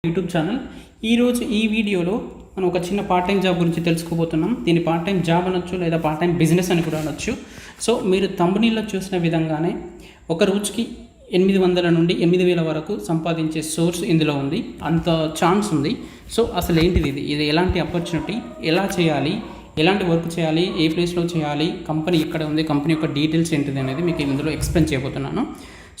YouTube channel. ఈరోజు ఈ వీడియోలో మనం ఒక చిన్న పార్ట్ టైం జాబ్ గురించి తెలుసుకోబోతున్నాం. దీన్ని పార్ట్ టైం జాబ్ అనొచ్చు, లేదా పార్ట్ టైం బిజినెస్ అని కూడా అనొచ్చు. సో మీరు థంబ్నెయిల్లో చూసిన విధంగానే ఒక రోజుకి 800 నుండి 8000 వరకు సంపాదించే సోర్స్ ఇందులో ఉంది, అంత ఛాన్స్ ఉంది. సో అసలు ఏంటిది ఇది ఎలాంటి ఆపర్చునిటీ, ఎలా చేయాలి, ఎలాంటి వర్క్ చేయాలి, ఏ ప్లేస్లో చేయాలి, కంపెనీ ఎక్కడ ఉంది, కంపెనీ యొక్క డీటెయిల్స్ ఏంటిది అనేది మీకు ఇందులో ఎక్స్ప్లెయిన్ చేయబోతున్నాను.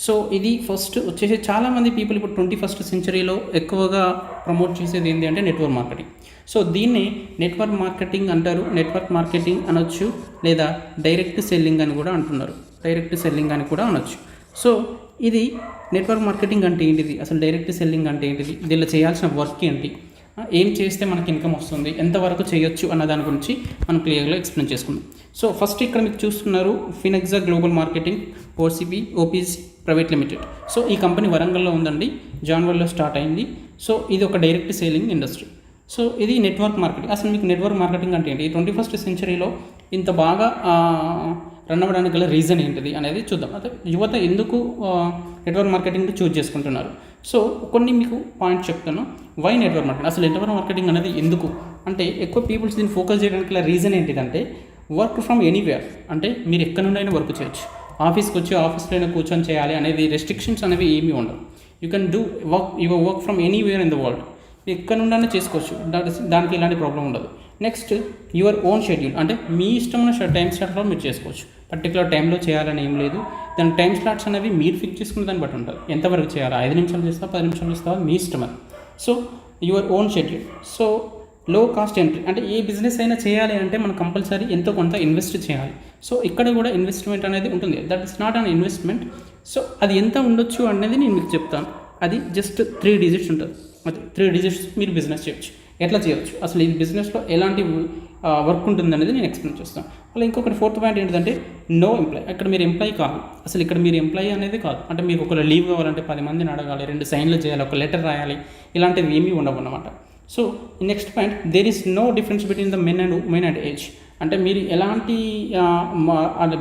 సో ఇది ఫస్ట్ వచ్చేసి చాలామంది పీపుల్ ఇప్పుడు 21st సెంచరీలో ఎక్కువగా ప్రమోట్ చేసేది ఏంటి అంటే నెట్వర్క్ మార్కెటింగ్. సో దీన్ని నెట్వర్క్ మార్కెటింగ్ అంటారు, నెట్వర్క్ మార్కెటింగ్ అనొచ్చు, లేదా డైరెక్ట్ సెల్లింగ్ అని కూడా అంటున్నారు, డైరెక్ట్ సెల్లింగ్ అని కూడా అనొచ్చు. సో ఇది నెట్వర్క్ మార్కెటింగ్ అంటే ఏంటిది, అసలు డైరెక్ట్ సెల్లింగ్ అంటే ఏంటిది, దీనిలో చేయాల్సిన వర్క్ ఏంటి, ఏం చేస్తే మనకి ఇన్కమ్ వస్తుంది, ఎంతవరకు చేయొచ్చు అన్న దాని గురించి మనం క్లియర్గా ఎక్స్ప్లెయిన్ చేసుకుందాం. సో ఫస్ట్ ఇక్కడ మీకు చూస్తున్నారు Finexa global marketing OPC private limited. So ఈ కంపెనీ వరంగల్లో ఉందండి, జాన్వరిలో స్టార్ట్ అయింది. సో ఇది ఒక డైరెక్ట్ సేలింగ్ ఇండస్ట్రీ. సో ఇది నెట్వర్క్ మార్కెటింగ్. అసలు మీకు నెట్వర్క్ మార్కెటింగ్ అంటే ఏంటి, 21st సెంచరీలో ఇంత బాగా రన్ అవ్వడానికి గల రీజన్ ఏంటిది అనేది చూద్దాం. అయితే యువత ఎందుకు నెట్వర్క్ మార్కెటింగ్ చూజ్ చేసుకుంటున్నారు. సో కొన్ని మీకు పాయింట్స్ చెప్తాను. వై నెట్వర్క్ మార్కెటింగ్, అసలు నెట్వర్క్ మార్కెటింగ్ అనేది ఎందుకు అంటే ఎక్కువ పీపుల్స్ దీన్ని ఫోకస్ చేయడానికి గల రీజన్ ఏంటిదంటే వర్క్ ఫ్రమ్ ఎనీవేర్, అంటే మీరు ఎక్కడ నుండైనా వర్క్ చేయొచ్చు. ఆఫీస్కి వచ్చి ఆఫీస్లో కూర్చొని చేయాలి అనేది రెస్ట్రిక్షన్స్ అనేవి ఏమీ ఉండవు. You can do your work from anywhere in the world. మీరు ఎక్కడ నుండైనా చేసుకోవచ్చు, దానికి ఎలాంటి ప్రాబ్లం ఉండదు. నెక్స్ట్ యువర్ ఓన్ షెడ్యూల్, అంటే మీ ఇష్టమైన టైం స్లాట్లో మీరు చేసుకోవచ్చు. పర్టికులర్ టైంలో చేయాలని ఏం లేదు. దాని టైం స్లాట్స్ అనేవి మీరు ఫిక్స్ చేసుకున్న దాన్ని బట్టి ఉంటుంది. ఎంతవరకు చేయాలి, 5 నిమిషాలు చేస్తావా, 10 నిమిషాలు చేస్తావా, మీ ఇష్టం అది. So your own schedule. So లో కాస్ట్ ఎంట్రీ, అంటే ఏ బిజినెస్ అయినా చేయాలి అంటే మనం కంపల్సరీ ఎంతో కొంత ఇన్వెస్ట్ చేయాలి. సో ఇక్కడ కూడా ఇన్వెస్ట్మెంట్ అనేది ఉంటుంది. That is not an investment. So అది ఎంత ఉండొచ్చు అనేది నేను మీకు చెప్తాను. అది జస్ట్ 3 డిజిట్స్ ఉంటుంది. అది 3 డిజిట్స్ మీరు బిజినెస్ చేయొచ్చు. ఎట్లా చేయొచ్చు, అసలు ఈ బిజినెస్లో ఎలాంటి వర్క్ ఉంటుంది అనేది నేను ఎక్స్ప్లెయిన్ చేస్తాను. అలా ఇంకొకటి 4th పాయింట్ ఏంటంటే నో ఎంప్లాయ్. ఇక్కడ మీరు ఎంప్లాయ్ కాదు, అసలు ఇక్కడ మీరు ఎంప్లాయీ అనేది కాదు. అంటే మీకు ఒక లీవ్ కావాలంటే 10 మందిని అడగాలి, 2 సైన్లు చేయాలి, ఒక లెటర్ రాయాలి, ఇలాంటివి ఏమీ ఉండవు అన్నమాట. So next point, there is no difference between the men and women and age. అంటే మీరు ఎలాంటి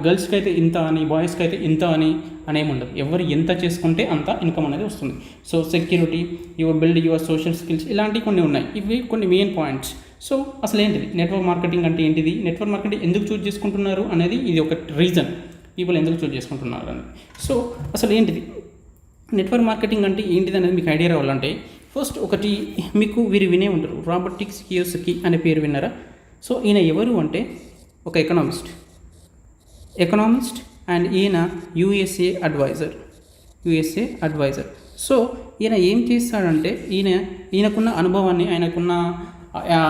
గర్ల్స్కి అయితే ఇంత అని, బాయ్స్కి అయితే ఇంత అని అనేమి ఉండదు. ఎవరు ఎంత చేసుకుంటే అంత ఇన్కమ్ అనేది వస్తుంది. So security, your build your social skills, ఇలాంటివి కొన్ని ఉన్నాయి. ఇవి కొన్ని మెయిన్ పాయింట్స్. సో అసలు ఏంటిది నెట్వర్క్ మార్కెటింగ్ అంటే ఏంటిది, నెట్వర్క్ మార్కెటింగ్ ఎందుకు చూజ్ చేసుకుంటున్నారు అనేది ఇది ఒక రీజన్, పీపుల్ ఎందుకు చూజ్ చేసుకుంటున్నారు అనేది. సో అసలు ఏంటిది నెట్వర్క్ మార్కెటింగ్ అంటే ఏంటిది అనేది మీకు ఐడియా రావాలంటే ఫస్ట్ ఒకటి మీకు వీరు వినే ఉంటారు, రాబర్ట్ కియోసకి అనే పేరు విన్నారా. సో ఈయన ఎవరు అంటే ఒక ఎకనామిస్ట్ అండ్ ఈయన యూఎస్ఏ అడ్వైజర్. సో ఈయన ఏం చేస్తాడంటే ఈయనకున్న అనుభవాన్ని, ఆయనకున్న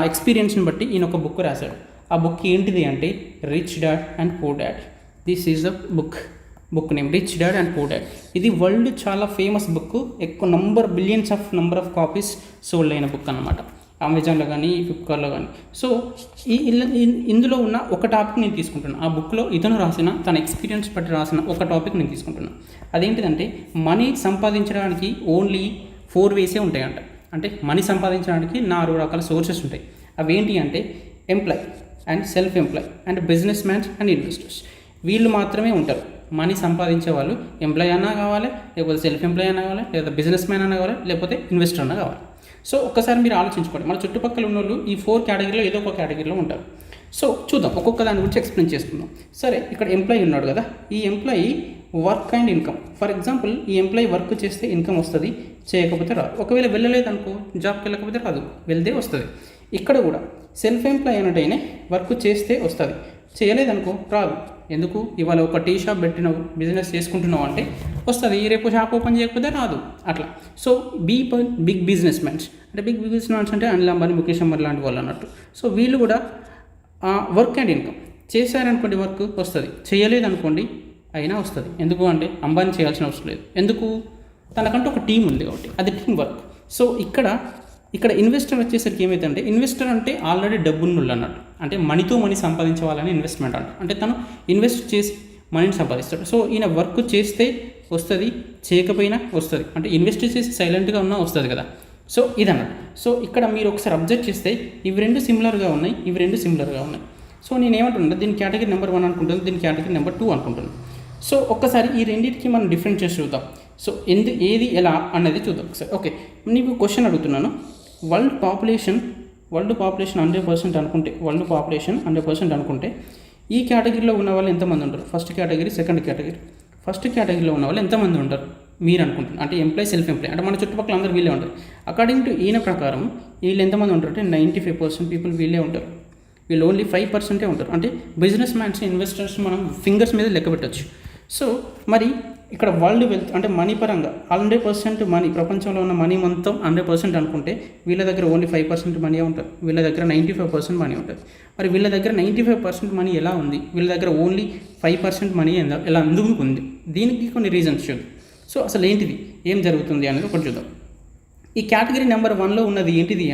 ఎక్స్పీరియన్స్ని బట్టి ఈయన ఒక బుక్ రాశాడు. ఆ బుక్ ఏంటిది అంటే rich dad and poor dad. This is the book name rich dad and poor dad. ఇది వరల్డ్ చాలా ఫేమస్ బుక్, ఎక్కువ billions of number of copies sold అయిన బుక్ అన్నమాట, అమెజాన్లో కానీ ఫ్లిప్కార్ట్లో కానీ. సో ఇందులో ఉన్న ఒక టాపిక్ నేను తీసుకుంటున్నాను. ఆ బుక్లో ఇతను రాసిన, తన ఎక్స్పీరియన్స్ బట్టి రాసిన ఒక టాపిక్ నేను తీసుకుంటున్నాను. అదేంటిదంటే మనీ సంపాదించడానికి ఓన్లీ 4 వేసే ఉంటాయంట. అంటే మనీ సంపాదించడానికి 4 రకాల సోర్సెస్ ఉంటాయి. అవి ఏంటి అంటే employ and self employ and business mans and investors. వీళ్ళు మాత్రమే ఉంటారు. మనీ సంపాదించే వాళ్ళు ఎంప్లాయ్ అన్నా కావాలి, లేకపోతే సెల్ఫ్ ఎంప్లాయ్ అన్నా కావాలి, లేదా బిజినెస్ మ్యాన్ అన్నా కావాలి, లేకపోతే ఇన్వెస్టర్ అన్నా కావాలి. సో ఒక్కసారి మీరు ఆలోచించుకోండి, మన చుట్టుపక్కల ఉన్న వాళ్ళు ఈ 4 కేటగిరీలో ఏదో ఒక కేటగిరీలో ఉంటారు. సో చూద్దాం, ఒక్కొక్క దాని గురించి ఎక్స్ప్లెయిన్ చేసుకుందాం. సరే, ఇక్కడ ఎంప్లాయీ ఉన్నాడు కదా, ఈ employee work and income. For example, ఈ ఎంప్లాయీ వర్క్ చేస్తే ఇన్కమ్ వస్తుంది, చేయకపోతే రాదు. ఒకవేళ వెళ్ళలేదనుకో, జాబ్కి వెళ్ళకపోతే రాదు, వెళ్తే వస్తుంది. ఇక్కడ కూడా సెల్ఫ్ ఎంప్లాయీ అన్నట్టయినా వర్క్ చేస్తే వస్తుంది, చేయలేదనుకో రాదు. ఎందుకు, ఇవాళ ఒక టీ షాప్ పెట్టినావు, బిజినెస్ చేసుకుంటున్నావు అంటే వస్తుంది, రేపు షాప్ ఓపెన్ చేయకపోతే రాదు. అట్లా. సో బిగ్ బిజినెస్ మ్యాన్స్ అంటే అనిల్ అంబానీ, ముఖేష్ అంబానీ లాంటి వాళ్ళు అన్నట్టు. సో వీళ్ళు కూడా వర్క్ అండ్ ఇన్కమ్. చేశారనుకోండి వర్క్ వస్తుంది, చేయలేదనుకోండి అయినా వస్తుంది. ఎందుకు అంటే అంబానీ చేయాల్సిన అవసరం లేదు. ఎందుకు, తనకంటూ ఒక టీం ఉంది కాబట్టి, అది టీం వర్క్. సో ఇక్కడ ఇన్వెస్టర్ వచ్చేసరికి ఏమైందంటే, ఇన్వెస్టర్ అంటే ఆల్రెడీ డబ్బున్నోళ్ళు అన్నట్టు. అంటే మనీతో మనీ సంపాదించే వాళ్ళని ఇన్వెస్ట్మెంట్ అంటే తను ఇన్వెస్ట్ చేసి మనీని సంపాదిస్తాడు. సో ఈయన వర్క్ చేస్తే వస్తుంది, చేయకపోయినా వస్తుంది. అంటే ఇన్వెస్ట్ చేసి సైలెంట్గా ఉన్నా వస్తుంది కదా. సో ఇదన్నట్టు. సో ఇక్కడ మీరు ఒకసారి అబ్జర్వ్ చేస్తే ఇవి 2 సిమిలర్గా ఉన్నాయి, ఇవి 2 సిమిలర్గా ఉన్నాయి. సో నేను ఏమంటున్నా, దీని కేటగిరీ నెంబర్ 1 అనుకుంటాను, దీని కేటగిరీ నెంబర్ 2 అనుకుంటున్నాను. సో ఒక్కసారి ఈ రెండింటికి మనం డిఫరెంట్ చేసి చూద్దాం. సో ఏది ఎలా అన్నది చూద్దాం ఒకసారి. ఓకే, నీకు క్వశ్చన్ అడుగుతున్నాను. వరల్డ్ పాపులేషన్ 100% అనుకుంటే, వరల్డ్ పాపులేషన్ 100% అనుకుంటే ఈ కేటగిరీలో ఉన్న వాళ్ళు ఎంతమంది ఉంటారు? First category, second category. First కేటగిరీలో ఉన్న వాళ్ళు ఎంతమంది ఉంటారు మీరు అనుకుంటున్నారు? అంటే ఎంప్లాయ్, సెల్ఫ్ ఎంప్లాయ్, అంటే మన చుట్టుపక్కల అందరూ వీళ్ళే ఉంటారు. అకార్డింగ్ టు ఈయన ప్రకారం వీళ్ళు ఎంతమంది ఉంటారు అంటే 95% పీపుల్ వీళ్ళే ఉంటారు. వీళ్ళు ఓన్లీ 5% ఉంటారు. అంటే బిజినెస్ మ్యాన్స్, ఇన్వెస్టర్స్ మనం ఫింగర్స్ మీద లెక్క పెట్టచ్చు. సో మరి ఇక్కడ వరల్డ్ వెల్త్ అంటే మనీ పరంగా 100% మనీ, ప్రపంచంలో ఉన్న మనీ మొత్తం 100% అనుకుంటే వీళ్ళ దగ్గర ఓన్లీ 5% మనీ ఉంటుంది, వీళ్ళ దగ్గర 95% మనీ ఉంటుంది. మరి వీళ్ళ దగ్గర 95% మనీ ఎలా ఉంది, వీళ్ళ దగ్గర ఓన్లీ 5% మనీ ఎలా అందుకు ఉంది? దీనికి కొన్ని రీజన్స్ చూద్దాం. సో అసలు ఏంటిది, ఏం జరుగుతుంది అనేది ఒకటి చూద్దాం. ఈ కేటగిరీ నెంబర్ 1లో ఉన్నది ఏంటిది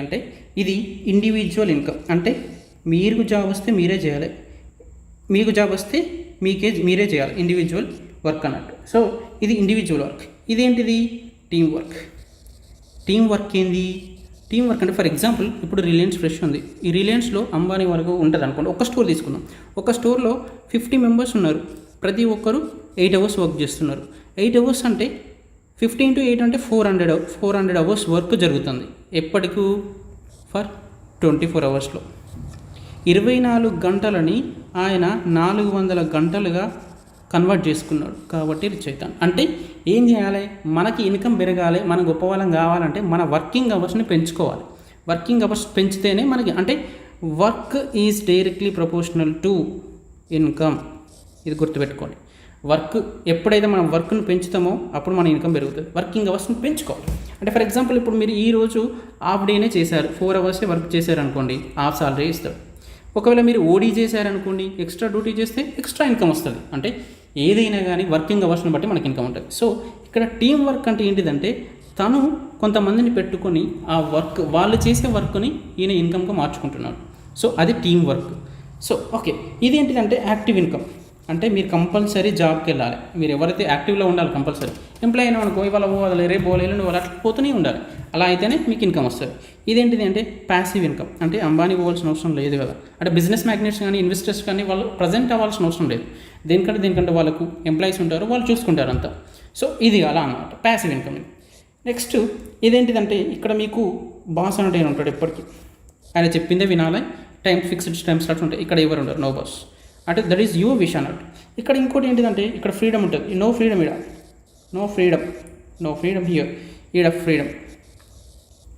అంటే, ఇది ఇండివిజువల్ ఇన్కమ్. అంటే మీకు జాబ్ వస్తే మీరే చేయాలి, మీకు జాబ్ వస్తే మీరే చేయాలి, ఇండివిజువల్ వర్క్ అన్నట్టు. సో ఇది ఇండివిజువల్ వర్క్. ఇదేంటిది? Team work. టీం వర్క్ అంటే ఫర్ ఎగ్జాంపుల్ ఇప్పుడు రిలయన్స్ ఫ్రెష్ ఉంది. ఈ రిలయన్స్లో అంబానీ వరకు ఉంటుంది అనుకోండి. ఒక స్టోర్ తీసుకుందాం. ఒక స్టోర్లో 50 మెంబర్స్ ఉన్నారు. ప్రతి ఒక్కరు 8 అవర్స్ వర్క్ చేస్తున్నారు. 8 అవర్స్ అంటే 50 into 8 అంటే 400 అవర్స్ వర్క్ జరుగుతుంది. ఎప్పటికూ? ఫర్ 24 అవర్స్లో. 24 గంటలని ఆయన 400 గంటలుగా కన్వర్ట్ చేసుకున్నాడు. కాబట్టి రిచ్ అవుతాను. అంటే ఏం చేయాలి? మనకి ఇన్కమ్ పెరగాలి, మన గొప్ప వాళ్ళం కావాలంటే మన వర్కింగ్ అవర్స్ని పెంచుకోవాలి. వర్కింగ్ అవర్స్ పెంచితేనే మనకి, అంటే work is directly proportional to income. ఇది గుర్తుపెట్టుకోండి. వర్క్ ఎప్పుడైతే మనం వర్క్ను పెంచుతామో అప్పుడు మన ఇన్కమ్ పెరుగుతుంది. వర్కింగ్ అవర్స్ని పెంచుకోవాలి. అంటే ఫర్ ఎగ్జాంపుల్ ఇప్పుడు మీరు ఈరోజు హాఫ్ డేనే చేశారు, 4 అవర్సే వర్క్ చేశారనుకోండి, హాఫ్ సాలరీ ఇస్తారు. ఒకవేళ మీరు ఓడీ చేశారనుకోండి, ఎక్స్ట్రా డ్యూటీ చేస్తే ఎక్స్ట్రా ఇన్కమ్ వస్తుంది. అంటే ఏదైనా కానీ వర్కింగ్ అవర్స్ని బట్టి మనకి ఇన్కమ్ ఉంటుంది. సో ఇక్కడ టీం వర్క్ అంటే ఏంటిదంటే తను కొంతమందిని పెట్టుకొని ఆ వర్క్, వాళ్ళు చేసే వర్క్ని ఈయన ఇన్కమ్గా మార్చుకుంటున్నాడు. సో అది టీం వర్క్. సో ఓకే, ఇదేంటిదంటే యాక్టివ్ ఇన్కమ్. అంటే మీరు కంపల్సరీ జాబ్కి వెళ్ళాలి. మీరు ఎవరైతే యాక్టివ్లో ఉండాలి కంపల్సరీ. ఎంప్లాయ్ అయినా అనుకో, ఇవాళ పోవాలి, రేపు పోలేదు, వాళ్ళు అట్లా పోతూనే ఉండాలి. అలా అయితేనే మీకు ఇన్కమ్ వస్తుంది. ఇదేంటిది అంటే ప్యాసివ్ ఇన్కమ్. అంటే అంబానీ పోవాల్సిన అవసరం లేదు కదా. అంటే బిజినెస్ మ్యాగ్నెట్స్ కానీ ఇన్వెస్టర్స్ కానీ వాళ్ళు ప్రజెంట్ అవ్వాల్సిన అవసరం లేదు. దేనికంటే వాళ్ళకు ఎంప్లాయీస్ ఉంటారు, వాళ్ళు చూసుకుంటారు అంతా. సో ఇది అలా అన్నమాట ప్యాసివ్ ఇన్కమ్. నెక్స్ట్ ఇదేంటిదంటే ఇక్కడ మీకు బాస్ అంటే ఉంటాడు ఎప్పటికీ, ఆయన చెప్పిందే వినాలి. ఫిక్స్డ్ టైం స్లాట్స్ ఉంటాయి. ఇక్కడ ఎవరు ఉంటారు? No boss. అంటే దట్ ఈస్ యువర్ విష్ అన్నట్టు. ఇక్కడ ఇంకోటి ఏంటిదంటే ఇక్కడ ఫ్రీడమ్ ఉంటుంది. No freedom here. ఈడ ఫ్రీడమ్.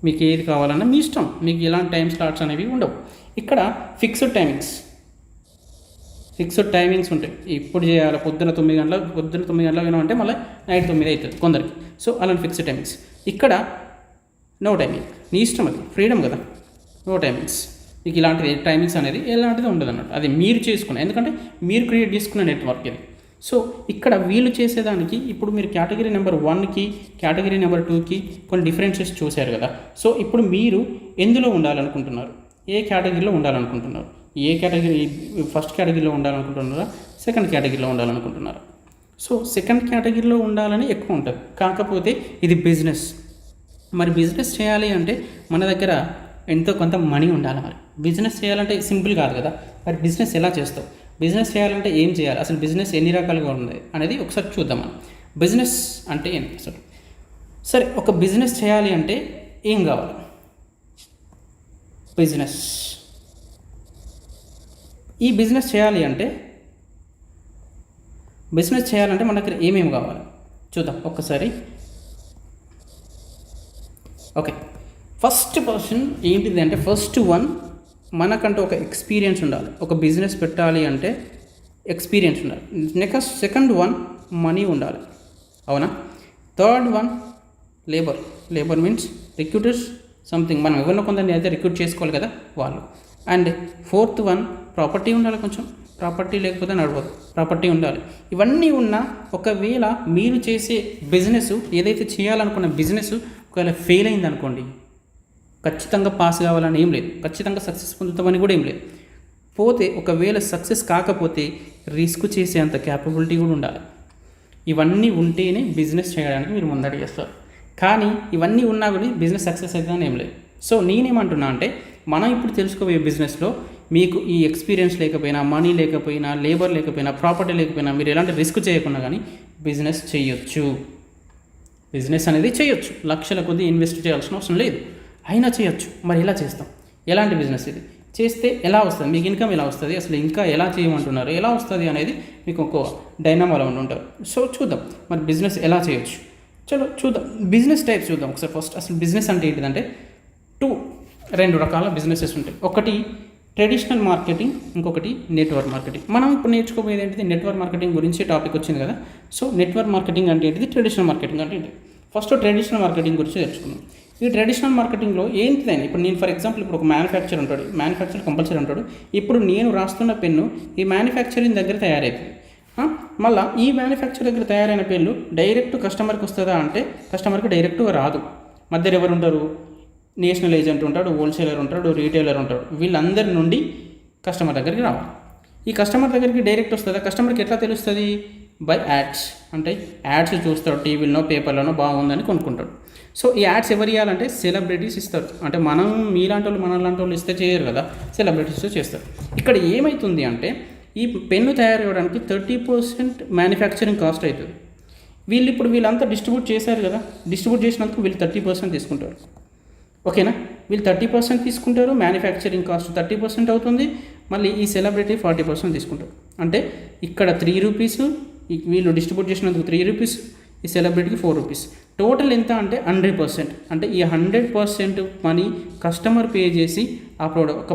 మీకు ఏది కావాలన్నా మీ ఇష్టం, మీకు ఎలాంటి టైం స్లాట్స్ అనేవి ఉండవు. ఇక్కడ ఫిక్స్డ్ టైమింగ్స్ ఉంటాయి. ఇప్పుడు చేయాలి పొద్దున 9 గంటలకు వినాలంటే మళ్ళీ నైట్ 9 అవుతుంది కొందరికి. సో అలాంటి ఫిక్స్డ్ టైమింగ్స్. ఇక్కడ నో టైమింగ్, నీ ఇష్టం, అది ఫ్రీడమ్ కదా. No timings. మీకు ఇలాంటిది టైమింగ్స్ అనేది ఎలాంటిది ఉండదు అన్నట్టు. అది మీరు చేసుకున్న, ఎందుకంటే మీరు క్రియేట్ చేసుకున్న నెట్వర్క్ ఇది. సో ఇక్కడ వీళ్ళు చేసేదానికి ఇప్పుడు మీరు కేటగిరీ నెంబర్ 1కి కేటగిరీ నెంబర్ 2కి కొన్ని డిఫరెన్సెస్ చూశారు కదా. సో ఇప్పుడు మీరు ఎందులో ఉండాలనుకుంటున్నారు? ఏ కేటగిరీలో ఉండాలనుకుంటున్నారు? ఫస్ట్ కేటగిరీలో ఉండాలనుకుంటున్నారా? సెకండ్ కేటగిరీలో ఉండాలనుకుంటున్నారా? సో సెకండ్ కేటగిరీలో ఉండాలని ఎక్కువ ఉంటుంది. కాకపోతే ఇది బిజినెస్. మరి బిజినెస్ చేయాలి అంటే మన దగ్గర ఎంతో కొంత మనీ ఉండాలి. మరి బిజినెస్ చేయాలంటే సింపుల్ కాదు కదా. మరి బిజినెస్ ఎలా చేస్తావు? బిజినెస్ చేయాలంటే ఏం చేయాలి? అసలు బిజినెస్ ఎన్ని రకాలుగా ఉంది అనేది ఒకసారి చూద్దాం మనం. బిజినెస్ అంటే ఏంటి అసలు? సరే, ఒక బిజినెస్ చేయాలి అంటే ఏం కావాలి? ఈ బిజినెస్ చేయాలంటే మన దగ్గర ఏమేమి కావాలి చూద్దాం ఒక్కసారి. ఓకే, ఫస్ట్ పర్సన్ ఏంటిది అంటే ఫస్ట్ వన్ మనకంటే ఒక ఎక్స్పీరియన్స్ ఉండాలి. ఒక బిజినెస్ పెట్టాలి అంటే ఎక్స్పీరియన్స్ ఉండాలి. నెక్స్ట్ సెకండ్ వన్ మనీ ఉండాలి, అవునా? Third one labour means recruiters something, మనం ఎవరినో కొందరిని అయితే రిక్రూట్ చేసుకోవాలి కదా వాళ్ళు. అండ్ ఫోర్త్ వన్ ప్రాపర్టీ ఉండాలి. కొంచెం ప్రాపర్టీ లేకపోతే నడవదు, ప్రాపర్టీ ఉండాలి. ఇవన్నీ ఉన్నా ఒకవేళ మీరు చేసే బిజినెస్, ఏదైతే చేయాలనుకున్న బిజినెస్ ఒకవేళ ఫెయిల్ అయింది అనుకోండి, ఖచ్చితంగా పాస్ కావాలని ఏం లేదు, ఖచ్చితంగా సక్సెస్ పొందుతామని కూడా ఏం లేదు. పోతే ఒకవేళ సక్సెస్ కాకపోతే రిస్క్ చేసే అంత క్యాపబిలిటీ కూడా ఉండాలి. ఇవన్నీ ఉంటేనే బిజినెస్ చేయడానికి మీరు ముందడుగు చేస్తారు. కానీ ఇవన్నీ ఉన్నా కూడా బిజినెస్ సక్సెస్ అవుతుందని ఏం లేదు. సో నేనేమంటున్నా అంటే మనం ఇప్పుడు తెలుసుకోబోయే బిజినెస్లో మీకు ఈ ఎక్స్పీరియన్స్ లేకపోయినా, మనీ లేకపోయినా, లేబర్ లేకపోయినా, ప్రాపర్టీ లేకపోయినా, మీరు ఎలాంటి రిస్క్ చేయకుండా కానీ బిజినెస్ చేయొచ్చు. బిజినెస్ అనేది చేయొచ్చు. లక్షల కొద్దీ ఇన్వెస్ట్ చేయాల్సిన అవసరం లేదు, అయినా చేయొచ్చు. మరి ఎలా చేస్తాం? ఎలాంటి బిజినెస్ ఇది చేస్తే ఎలా వస్తుంది, మీకు ఇన్కమ్ ఎలా వస్తుంది, అసలు ఇంకా ఎలా చేయమంటున్నారు, ఎలా వస్తుంది అనేది మీకు ఒక డైనామాలో ఉంటారు. సో చూద్దాం మరి బిజినెస్ ఎలా చేయొచ్చు. చలో చూద్దాం. బిజినెస్ టైప్స్ చూద్దాం ఒకసారి. ఫస్ట్ అసలు బిజినెస్ అంటే ఏంటిదంటే రెండు రకాల బిజినెసెస్ ఉంటాయి. ఒకటి ట్రెడిషనల్ మార్కెటింగ్, ఇంకొకటి నెట్వర్క్ మార్కెటింగ్. మనం ఇప్పుడు నేర్చుకోబోయేది ఏంటిది, నెట్వర్క్ మార్కెటింగ్ గురించి టాపిక్ వచ్చింది కదా. సో నెట్వర్క్ మార్కెటింగ్ అంటే ఏంటిది, ట్రెడిషనల్ మార్కెటింగ్ అంటే ఏంటి. ఫస్ట్ ట్రెడిషనల్ మార్కెటింగ్ గురించి తెలుసుకుందాం. ఈ ట్రెడిషనల్ మార్కెటింగ్లో ఏంటిదని, ఇప్పుడు నేను ఫర్ ఎగ్జాంపుల్ ఇప్పుడు ఒక మ్యానుఫ్యాక్చర్ ఉంటాడు, మ్యానుఫ్యాక్చర్ కంపల్సరీ ఉంటాడు. ఇప్పుడు నేను రాస్తున్న పెన్ను ఈ మ్యానుఫ్యాక్చరింగ్ దగ్గర తయారవుతుంది. మళ్ళీ ఈ మ్యానుఫ్యాక్చర్ దగ్గర తయారైన పెన్ను డైరెక్ట్ కస్టమర్కి వస్తుందా అంటే కస్టమర్కి డైరెక్ట్గా రాదు. మధ్యలో ఎవరు ఉంటారు, నేషనల్ ఏజెంట్ ఉంటాడు, హోల్సేలర్ ఉంటాడు, రీటైలర్ ఉంటాడు. వీళ్ళందరి నుండి కస్టమర్ దగ్గరికి రావాలి. ఈ కస్టమర్ దగ్గరికి డైరెక్ట్ వస్తుందా, కస్టమర్కి ఎట్లా తెలుస్తుంది, బై యాడ్స్. అంటే యాడ్స్ చూస్తాడు, టీవీలోనో పేపర్లోనో బాగుందని కొనుక్కుంటాడు. సో ఈ యాడ్స్ ఎవరు ఇవ్వాలంటే సెలబ్రిటీస్ ఇస్తారు. అంటే మనం మీలాంటి వాళ్ళు మనలాంటి వాళ్ళు ఇస్తే చేయరు కదా, సెలబ్రిటీస్ చేస్తారు. ఇక్కడ ఏమవుతుంది అంటే ఈ పెన్ను తయారు చేయడానికి 30% మ్యానుఫ్యాక్చరింగ్ కాస్ట్ అవుతుంది. వీళ్ళంతా డిస్ట్రిబ్యూట్ చేశారు కదా, డిస్ట్రిబ్యూట్ చేసినందుకు వీళ్ళు 30% తీసుకుంటారు. ఓకేనా, వీళ్ళు 30% తీసుకుంటారు, మ్యానుఫ్యాక్చరింగ్ కాస్ట్ 30% అవుతుంది. మళ్ళీ ఈ సెలబ్రిటీ 40% తీసుకుంటారు. అంటే ఇక్కడ 3 రూపీస్, వీళ్ళు డిస్ట్రిబ్యూట్ చేసినందుకు 3 రూపీస్, ఈ సెలబ్రిటీకి 4 రూపీస్. టోటల్ ఎంత అంటే 100%. అంటే ఈ 100% మనీ కస్టమర్ పే చేసి ఆ